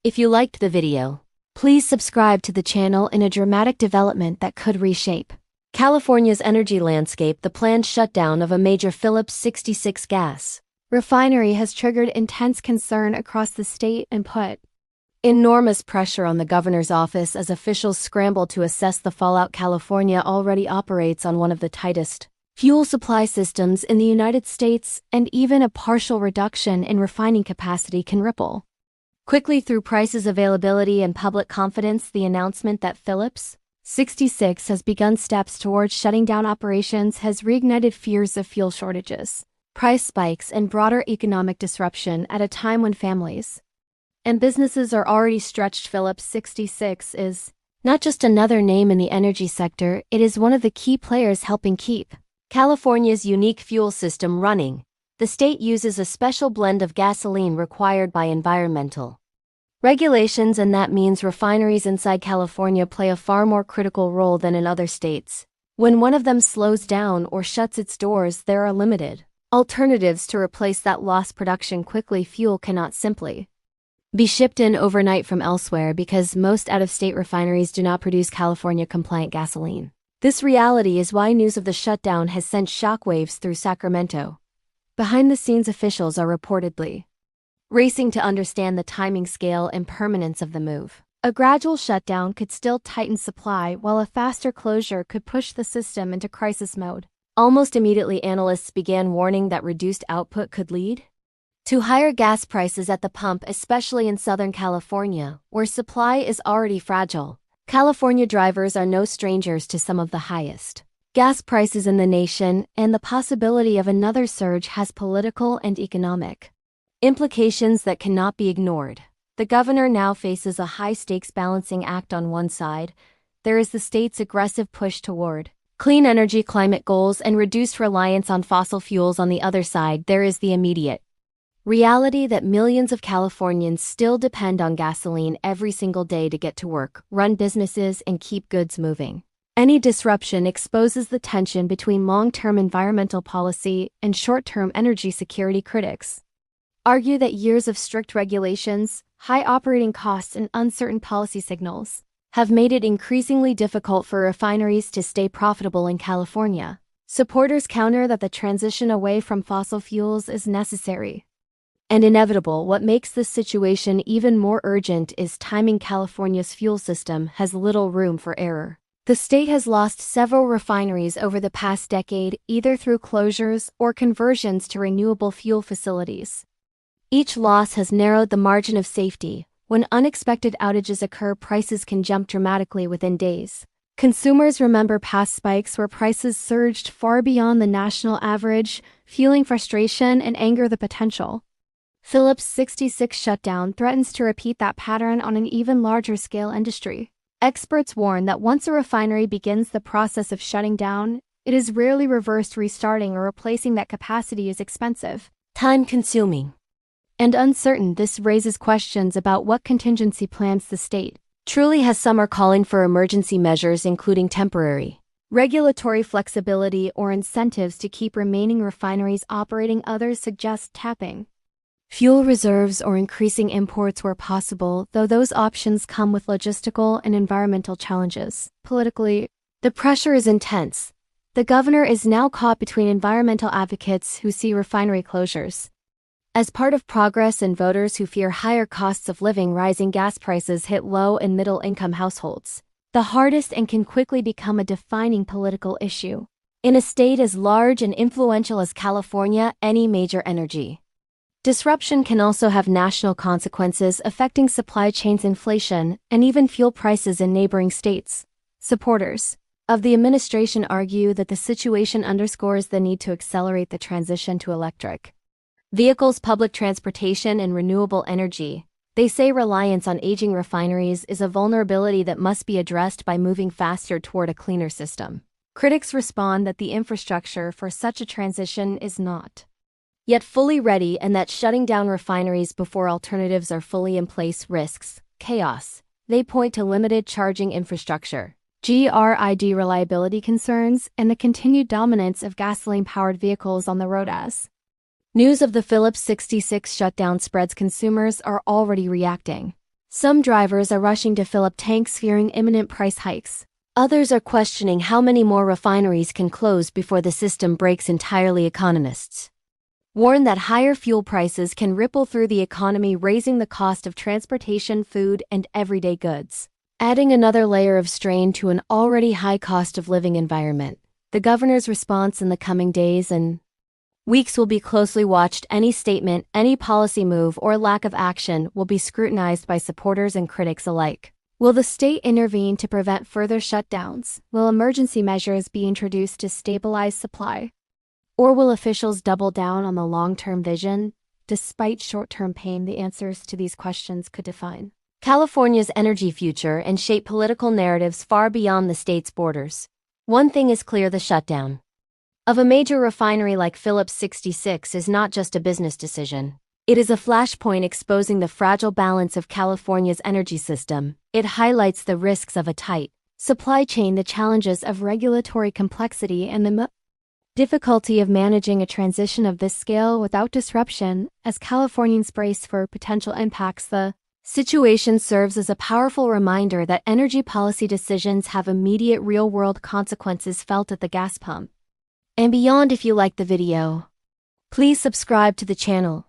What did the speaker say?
If you liked the video, please subscribe to the channel. In a dramatic development that could reshape California's energy landscape, the planned shutdown of a major Phillips 66 gas refinery has triggered intense concern across the state and put enormous pressure on the governor's office as officials scramble to assess the fallout. California already operates on one of the tightest fuel supply systems in the United States, and even a partial reduction in refining capacity can ripple quickly through prices, availability, and public confidence. The announcement that Phillips 66 has begun steps towards shutting down operations has reignited fears of fuel shortages, price spikes, and broader economic disruption at a time when families and businesses are already stretched. Phillips 66 is not just another name in the energy sector, it is one of the key players helping keep California's unique fuel system running. The state uses a special blend of gasoline required by environmental regulations, and that means refineries inside California play a far more critical role than in other states. When one of them slows down or shuts its doors, there are limited alternatives to replace that lost production quickly. Fuel cannot simply be shipped in overnight from elsewhere because most out-of-state refineries do not produce California-compliant gasoline. This reality is why news of the shutdown has sent shockwaves through Sacramento. Behind-the-scenes officials are reportedly racing to understand the timing, scale, and permanence of the move. A gradual shutdown could still tighten supply, while a faster closure could push the system into crisis mode. Almost immediately, analysts began warning that reduced output could lead to higher gas prices at the pump, especially in Southern California, where supply is already fragile. California drivers are no strangers to some of the highest gas prices in the nation, and the possibility of another surge has political and economic implications that cannot be ignored. The governor now faces a high-stakes balancing act. On one side, there is the state's aggressive push toward clean energy, climate goals, and reduced reliance on fossil fuels. On the other side, there is the immediate reality that millions of Californians still depend on gasoline every single day to get to work, run businesses, and keep goods moving. Any disruption exposes the tension between long-term environmental policy and short-term energy security. Critics argue that years of strict regulations, high operating costs, and uncertain policy signals have made it increasingly difficult for refineries to stay profitable in California. Supporters counter that the transition away from fossil fuels is necessary and inevitable. What makes this situation even more urgent is timing. California's fuel system has little room for error. The state has lost several refineries over the past decade, either through closures or conversions to renewable fuel facilities. Each loss has narrowed the margin of safety. When unexpected outages occur, prices can jump dramatically within days. Consumers remember past spikes where prices surged far beyond the national average, fueling frustration and anger. The potential Phillips 66 shutdown threatens to repeat that pattern on an even larger scale. Industry experts warn that once a refinery begins the process of shutting down, it is rarely reversed. Restarting or replacing that capacity is expensive, time-consuming, and uncertain. This raises questions about what contingency plans the state truly has. Some are calling for emergency measures, including temporary regulatory flexibility or incentives to keep remaining refineries operating. Others suggest tapping fuel reserves or increasing imports where possible, though those options come with logistical and environmental challenges. Politically, the pressure is intense. The governor is now caught between environmental advocates who see refinery closures as part of progress and voters who fear higher costs of living. Rising gas prices hit low and middle-income households the hardest and can quickly become a defining political issue. In a state as large and influential as California, any major energy disruption can also have national consequences, affecting supply chains, inflation, and even fuel prices in neighboring states. Supporters of the administration argue that the situation underscores the need to accelerate the transition to electric vehicles, public transportation, and renewable energy. They say reliance on aging refineries is a vulnerability that must be addressed by moving faster toward a cleaner system. Critics respond that the infrastructure for such a transition is not yet fully ready, and that shutting down refineries before alternatives are fully in place risks chaos. They point to limited charging infrastructure, grid reliability concerns, and the continued dominance of gasoline-powered vehicles on the road. As news of the Phillips 66 shutdown spreads, consumers are already reacting. Some drivers are rushing to fill up tanks fearing imminent price hikes. Others are questioning how many more refineries can close before the system breaks entirely. Economists warn that higher fuel prices can ripple through the economy, raising the cost of transportation, food, and everyday goods, adding another layer of strain to an already high cost of living environment. The governor's response in the coming days and weeks will be closely watched. Any statement, any policy move, or lack of action will be scrutinized by supporters and critics alike. Will the state intervene to prevent further shutdowns? Will emergency measures be introduced to stabilize supply? Or will officials double down on the long-term vision? Despite short-term pain, the answers to these questions could define California's energy future and shape political narratives far beyond the state's borders. One thing is clear: the shutdown of a major refinery like Phillips 66 is not just a business decision. It is a flashpoint exposing the fragile balance of California's energy system. It highlights the risks of a tight supply chain, the challenges of regulatory complexity, and the difficulty of managing a transition of this scale without disruption. As Californians brace for potential impacts, the situation serves as a powerful reminder that energy policy decisions have immediate real-world consequences felt at the gas pump and beyond. If you like the video, please subscribe to the channel